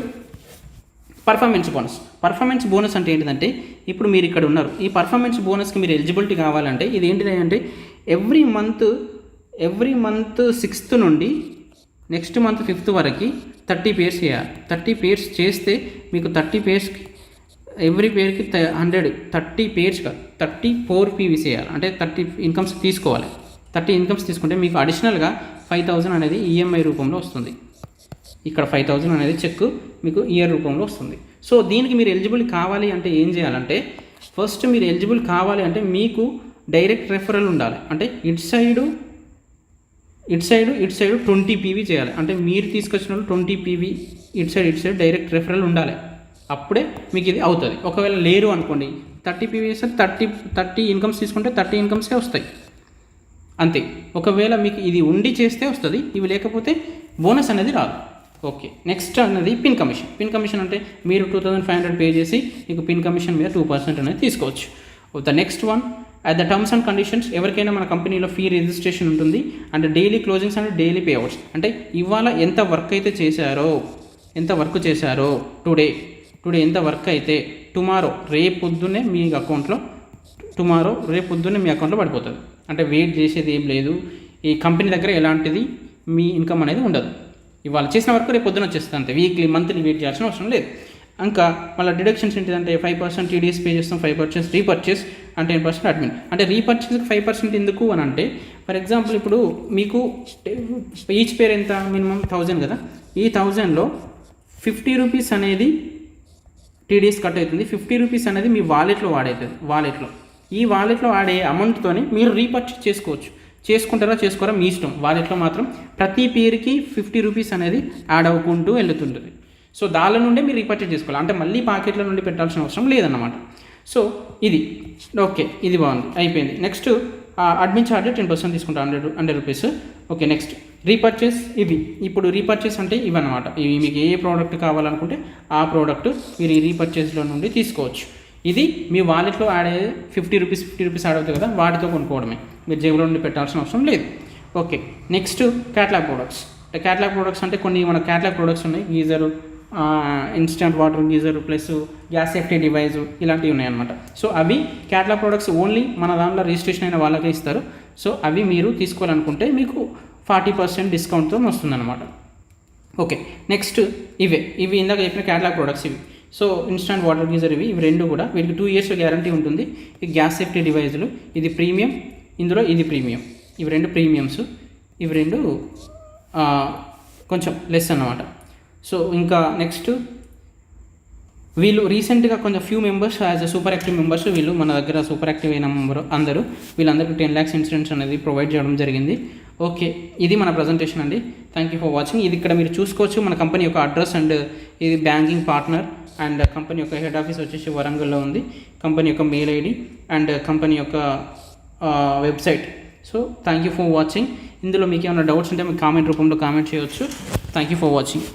performance bonus. Performance bonus అంటే ఏంటిదంటే ఇప్పుడు మీరు ఇక్కడ ఉన్నారు, ఈ పర్ఫార్మెన్స్ బోనస్కి మీరు ఎలిజిబిలిటీ కావాలంటే ఇది ఏంటిది అంటే ఎవ్రీ మంత్ 6th నుండి నెక్స్ట్ మంత్ 5th వరకు 30 పేర్స్ చేయాలి. 30 పేర్స్ చేస్తే మీకు 30 పేర్స్కి ఎవ్రీ పేర్కి 30 పేర్స్గా 34 పీవీస్ చేయాలి. అంటే 30 ఇన్కమ్స్ తీసుకోవాలి. 30 ఇన్కమ్స్ తీసుకుంటే మీకు అడిషనల్గా 5,000 అనేది ఈఎంఐ రూపంలో వస్తుంది. ఇక్కడ 5,000 అనేది చెక్ మీకు ఇయర్ రూపంలో వస్తుంది. సో దీనికి మీరు ఎలిజిబుల్ కావాలి అంటే ఏం చేయాలంటే ఫస్ట్ మీరు ఎలిజిబుల్ కావాలి అంటే మీకు డైరెక్ట్ రెఫరల్ ఉండాలి. అంటే ఇటు సైడ్ 20 పీవీ చేయాలి. అంటే మీరు తీసుకొచ్చిన 20 పీవీ ఇటు సైడ్ డైరెక్ట్ రెఫరల్ ఉండాలి. అప్పుడే మీకు ఇది అవుతుంది. ఒకవేళ లేరు అనుకోండి 30 పీవీ వేస్తే 30 ఇన్కమ్స్ తీసుకుంటే 30 ఇన్కమ్సే వస్తాయి అంతే. ఒకవేళ మీకు ఇది ఉండి చేస్తే వస్తుంది, ఇవి లేకపోతే బోనస్ అనేది రాదు. ఓకే, నెక్స్ట్ అనేది పిన్ కమిషన్. పిన్ కమిషన్ అంటే మీరు 2,500 పే చేసి మీకు పిన్ కమిషన్ మీద 2% అనేది తీసుకోవచ్చు. The next one at the terms and conditions, ఎవరికైనా మన కంపెనీలో ఫీ రిజిస్ట్రేషన్ ఉంటుంది and daily closings and daily payouts. అంటే ఇవాళ ఎంత వర్క్ చేశారో టుడే ఎంత వర్క్ అయితే టుమారో రేపు పొద్దున్నే మీ అకౌంట్లో పడిపోతుంది. అంటే వెయిట్ చేసేది ఏం లేదు. ఈ కంపెనీ దగ్గర ఎలాంటిది మీ ఇన్కమ్ అనేది ఉండదు. ఇవాళ చేసిన వరకు రేపు పొద్దున వచ్చేస్తుంది అంతే. వీక్లీ మంత్లీ వెయిట్ చేయాల్సిన అవసరం లేదు. ఇంకా మళ్ళీ డిడక్షన్స్ ఏంటిదంటే 5% టీడీఎస్ పే చేస్తాం, 5% రీపర్చేస్ అండ్ 10% అడ్మిన్. అంటే రీపర్చేస్కి 5% ఎందుకు అని అంటే ఫర్ ఎగ్జాంపుల్ ఇప్పుడు మీకు ఈచ్ పేర్ ఎంత మినిమం 1000 కదా, ఈ 1000లో 50 రూపీస్ అనేది టీడీఎస్ కట్ అవుతుంది. 50 రూపీస్ అనేది మీ వాలెట్లో ఈ వాలెట్లో వాడే అమౌంట్తోనే మీరు రీపర్చేస్ చేసుకుంటారా మీ ఇష్టం. వాలెట్లో మాత్రం ప్రతి పేరుకి 50 రూపీస్ అనేది యాడ్ అవ్వుకుంటూ వెళ్తుంటుంది. సో దాని నుండే మీరు రీపర్చేస్ చేసుకోవాలి. అంటే మళ్ళీ పాకెట్ల నుండి పెట్టాల్సిన అవసరం లేదన్నమాట. సో ఇది ఓకే, ఇది బాగుంది, అయిపోయింది. నెక్స్ట్ అడ్మిన్ ఛార్జ్ 10% తీసుకుంటాం, 100 రూపీస్. Okay, next repurchase. ఇప్పుడు రీపర్చేస్ అంటే ఇవన్నమాట. ఇవి మీకు ఏ ప్రోడక్ట్ కావాలనుకుంటే ఆ ప్రోడక్ట్ మీరు ఈ రీపర్చేస్లో నుండి తీసుకోవచ్చు. ఇది మీ వాలెట్లో యాడ్ అయ్యే 50 రూపీస్ యాడ్ అవుతాయి కదా, వాటితో కొనుక్కోవడమే, మీరు జేబులో నుండి పెట్టాల్సిన అవసరం లేదు. ఓకే, నెక్స్ట్ క్యాటలాగ్ ప్రొడక్ట్స్ అంటే కొన్ని మన క్యాటలాగ్ ప్రొడక్ట్స్ ఉన్నాయి. Geyser, instant water geyser plus gas safety device ఇలాంటివి ఉన్నాయన్నమాట. సో అవి క్యాటలాగ్ ప్రొడక్ట్స్ ఓన్లీ మన దాంట్లో రిజిస్ట్రేషన్ అయిన వాళ్ళకే ఇస్తారు. సో అవి మీరు తీసుకోవాలనుకుంటే మీకు 40% డిస్కౌంట్తో వస్తుందన్నమాట. ఓకే, నెక్స్ట్ ఇవి ఇందాక చెప్పిన క్యాటలాగ్ ప్రొడక్ట్స్ ఇవి. సో ఇన్స్టెంట్ వాటర్ గీజర్ ఇవి రెండు కూడా వీటికి 2 years గ్యారంటీ ఉంటుంది. ఈ గ్యాస్ సేఫ్టీ డివైజులు ఇది ప్రీమియం, ఇందులో ఇది ప్రీమియం. ఇవి 2 ప్రీమియమ్స్, ఇవి 2 కొంచెం లెస్ అన్నమాట. సో ఇంకా నెక్స్ట్ వీళ్ళు రీసెంట్గా కొంచెం few members as a super active members వీళ్ళు మన దగ్గర సూపర్ యాక్టివ్ అయిన మెంబర్ వీళ్ళందరికీ 10 lakhs ఇన్సూరెన్స్ అనేది ప్రొవైడ్ చేయడం జరిగింది. ఓకే, ఇది మన ప్రజెంటేషన్ అండి. Thank you for watching. ఇది ఇక్కడ మీరు చూసుకోవచ్చు మన కంపెనీ యొక్క అడ్రస్ అండ్ ఇది బ్యాంకింగ్ పార్ట్నర్ అండ్ కంపెనీ యొక్క హెడ్ ఆఫీస్ వచ్చేసి వరంగల్లో ఉంది. కంపెనీ యొక్క మెయిల్ ఐడి అండ్ కంపెనీ యొక్క website. So thank you for watching. ఇందులో మీకు ఏమైనా డౌట్స్ ఉంటే మీకు కామెంట్ రూపంలో కామెంట్ చేయవచ్చు. Thank you for watching.